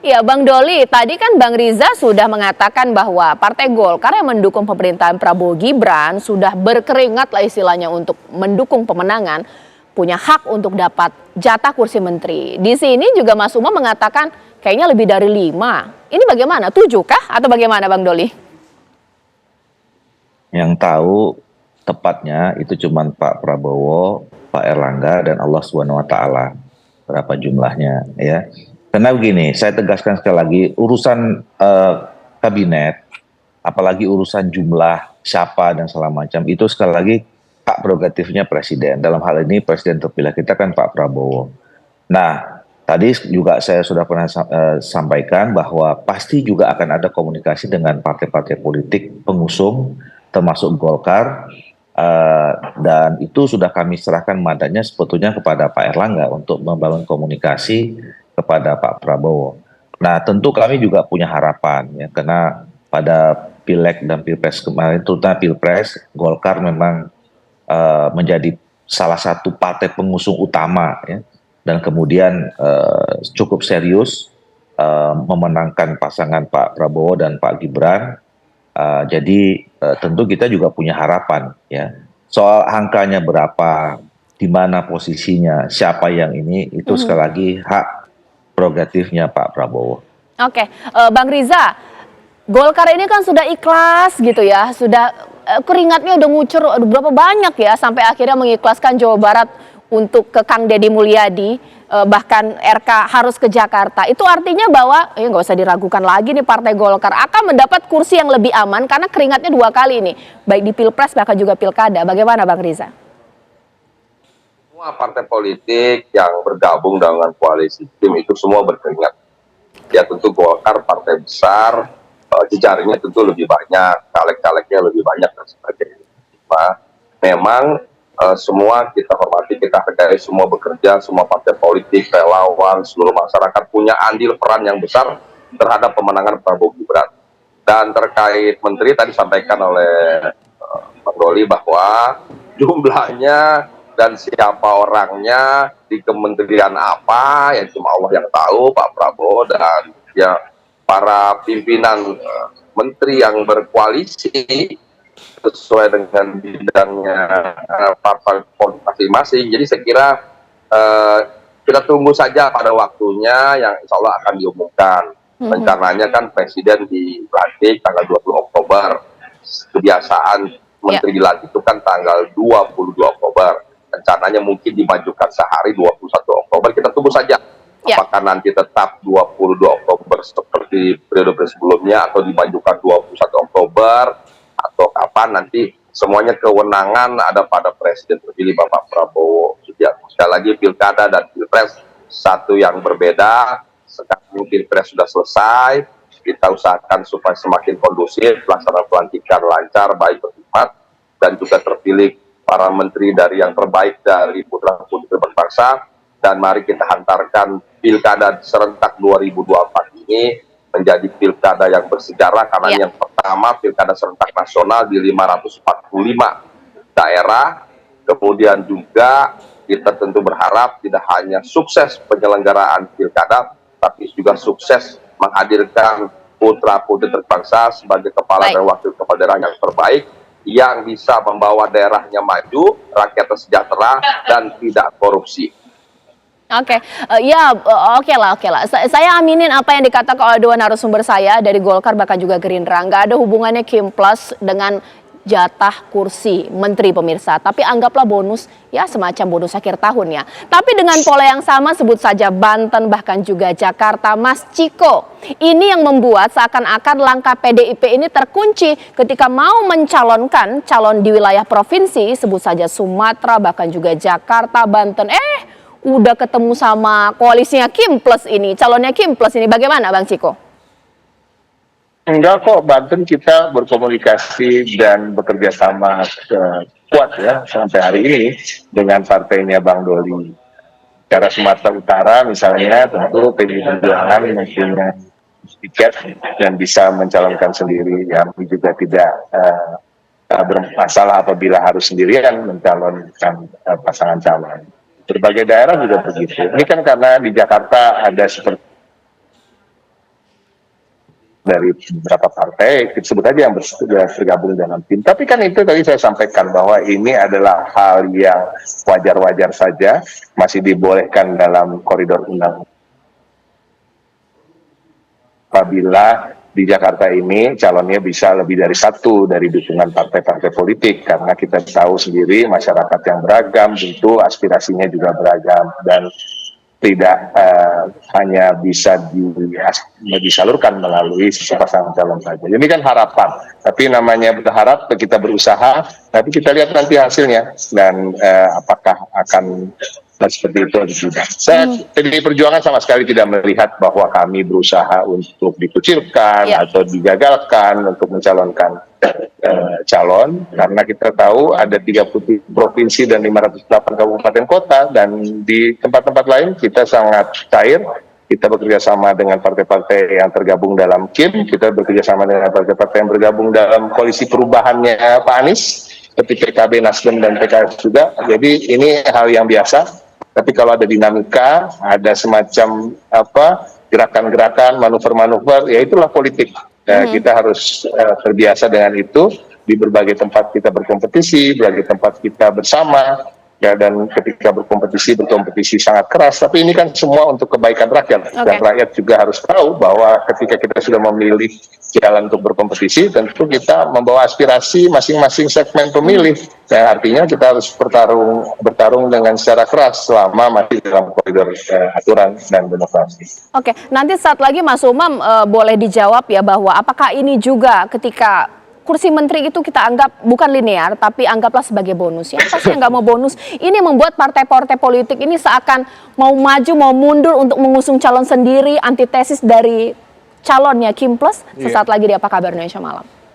Ya, Bang Doli, tadi kan Bang Riza sudah mengatakan bahwa Partai Golkar yang mendukung pemerintahan Prabowo Gibran sudah berkeringat lah istilahnya untuk mendukung pemenangan, punya hak untuk dapat jatah kursi menteri. Di sini juga Mas Umam mengatakan kayaknya lebih dari 5. Ini bagaimana? 7 kah? Atau bagaimana Bang Doli? Yang tahu tepatnya itu cuma Pak Prabowo, Pak Erlangga, dan Allah Subhanahu wa Ta'ala. Berapa jumlahnya, ya. Karena begini, saya tegaskan sekali lagi, urusan kabinet, apalagi urusan jumlah, siapa, dan segala macam, itu sekali lagi hak prerogatifnya Presiden. Dalam hal ini Presiden terpilih kita kan Pak Prabowo. Nah, tadi juga saya sudah pernah sampaikan bahwa pasti juga akan ada komunikasi dengan partai-partai politik pengusung, termasuk Golkar, dan itu sudah kami serahkan mandatnya sebetulnya kepada Pak Erlangga untuk membangun komunikasi kepada Pak Prabowo. Nah, tentu kami juga punya harapan ya, karena pada Pileg dan Pilpres kemarin, terutama Pilpres, Golkar memang menjadi salah satu partai pengusung utama ya, dan kemudian cukup serius memenangkan pasangan Pak Prabowo dan Pak Gibran. Jadi tentu kita juga punya harapan ya. Soal angkanya berapa, di mana posisinya, siapa yang ini, itu sekali lagi hak prerogatifnya Pak Prabowo. Oke, Bang Riza, Golkar ini kan sudah ikhlas gitu ya, sudah keringatnya udah ngucur berapa banyak ya sampai akhirnya mengikhlaskan Jawa Barat untuk ke Kang Deddy Mulyadi, bahkan RK harus ke Jakarta. Itu artinya bahwa nggak usah diragukan lagi nih Partai Golkar akan mendapat kursi yang lebih aman karena keringatnya 2 kali nih, baik di Pilpres bahkan juga Pilkada. Bagaimana Bang Riza? Semua partai politik yang bergabung dengan koalisi tim itu semua berkeringat. Ya tentu Golkar partai besar, jejaringnya tentu lebih banyak, caleg-calegnya lebih banyak dan sebagainya. Memang semua kita hormati, kita hargai, semua bekerja, semua partai politik, relawan, seluruh masyarakat punya andil peran yang besar terhadap pemenangan Prabowo Gibran. Dan terkait menteri tadi sampaikan oleh Bang Doli bahwa jumlahnya dan siapa orangnya di kementerian apa ya cuma Allah yang tahu, Pak Prabowo dan ya para pimpinan menteri yang berkoalisi sesuai dengan bidangnya partai politik masing-masing. Jadi saya kira kita tunggu saja pada waktunya yang insya Allah akan diumumkan. Rencananya kan Presiden dilantik tanggal 20 Oktober. Kebiasaan Menteri dilantik itu kan tanggal 22 Oktober. Rencananya mungkin dimajukan sehari 21 Oktober. Kita tunggu saja. Apakah nanti tetap 22 Oktober seperti periode sebelumnya atau dimajukan 21 Oktober atau kapan, nanti semuanya kewenangan ada pada Presiden terpilih Bapak Prabowo Subianto. Sekali lagi Pilkada dan Pilpres satu yang berbeda. Sekarang Pilpres sudah selesai, kita usahakan supaya semakin kondusif, pelaksanaan pelantikan lancar, baik berhikmat, dan juga terpilih para menteri dari yang terbaik dari putra-putri berbangsa. Dan mari kita hantarkan Pilkada serentak 2024 ini menjadi pilkada yang bersejarah karena yang pertama pilkada serentak nasional di 545 daerah. Kemudian juga kita tentu berharap tidak hanya sukses penyelenggaraan pilkada, tapi juga sukses menghadirkan putra-putri terbangsa sebagai kepala dan wakil kepala daerah yang terbaik, yang bisa membawa daerahnya maju, rakyatnya sejahtera, dan tidak korupsi. Oke, oke lah. Saya aminin apa yang dikatakan oleh dua narasumber saya dari Golkar bahkan juga Gerindra. Nggak ada hubungannya Kim Plus dengan jatah kursi menteri pemirsa. Tapi anggaplah bonus, ya semacam bonus akhir tahun ya. Tapi dengan pola yang sama sebut saja Banten bahkan juga Jakarta. Mas Ciko, ini yang membuat seakan-akan langkah PDIP ini terkunci ketika mau mencalonkan calon di wilayah provinsi, sebut saja Sumatera bahkan juga Jakarta, Banten. Udah ketemu sama koalisinya Kim Plus ini, calonnya Kim Plus ini, bagaimana Bang Ciko? Enggak kok, Banten kita berkomunikasi dan bekerja sama kuat ya sampai hari ini dengan partainya Bang Doli. Secara Sumatera Utara misalnya tentu PDI Perjuangan mempunyai tiket dan bisa mencalonkan sendiri, yang juga tidak bermasalah apabila harus sendirian mencalonkan pasangan calon. Berbagai daerah juga begitu. Ini kan karena di Jakarta ada seperti dari beberapa partai, sebut aja yang bergabung dalam tim. Tapi kan itu tadi saya sampaikan bahwa ini adalah hal yang wajar-wajar saja, masih dibolehkan dalam koridor undang. Apabila di Jakarta ini calonnya bisa lebih dari satu dari dukungan partai-partai politik, karena kita tahu sendiri masyarakat yang beragam, tentu aspirasinya juga beragam dan tidak hanya bisa disalurkan melalui pasangan calon saja. Ini kan harapan, tapi namanya berharap kita berusaha, tapi kita lihat nanti hasilnya dan apakah akan seperti itu atau tidak. Saya PDI Perjuangan sama sekali tidak melihat bahwa kami berusaha untuk dikucilkan atau digagalkan untuk mencalonkan calon, karena kita tahu ada 30 provinsi dan 508 kabupaten kota, dan di tempat-tempat lain kita sangat cair. Kita bekerja sama dengan partai-partai yang tergabung dalam KIM, kita bekerja sama dengan partai-partai yang bergabung dalam koalisi perubahannya Pak Anies, seperti PKB, Nasdem, dan PKS juga. Jadi ini hal yang biasa. Tapi kalau ada dinamika, ada semacam gerakan-gerakan, manuver-manuver, ya itulah politik. Kita harus terbiasa dengan itu. Di berbagai tempat kita berkompetisi, berbagai tempat kita bersama, ya, dan ketika berkompetisi sangat keras. Tapi ini kan semua untuk kebaikan rakyat. Dan rakyat juga harus tahu bahwa ketika kita sudah memilih jalan untuk berkompetisi, tentu kita membawa aspirasi masing-masing segmen pemilih. Ya, artinya kita harus bertarung dengan secara keras selama masih dalam koridor aturan dan demokrasi. Oke, nanti saat lagi Mas Umam boleh dijawab ya bahwa apakah ini juga ketika kursi menteri itu kita anggap bukan linear, tapi anggaplah sebagai bonus. Ya, apa sih yang nggak mau bonus? Ini membuat partai-partai politik ini seakan mau maju, mau mundur untuk mengusung calon sendiri, antitesis dari calonnya Kim Plus. Sesaat lagi di Apa Kabar Indonesia Malam.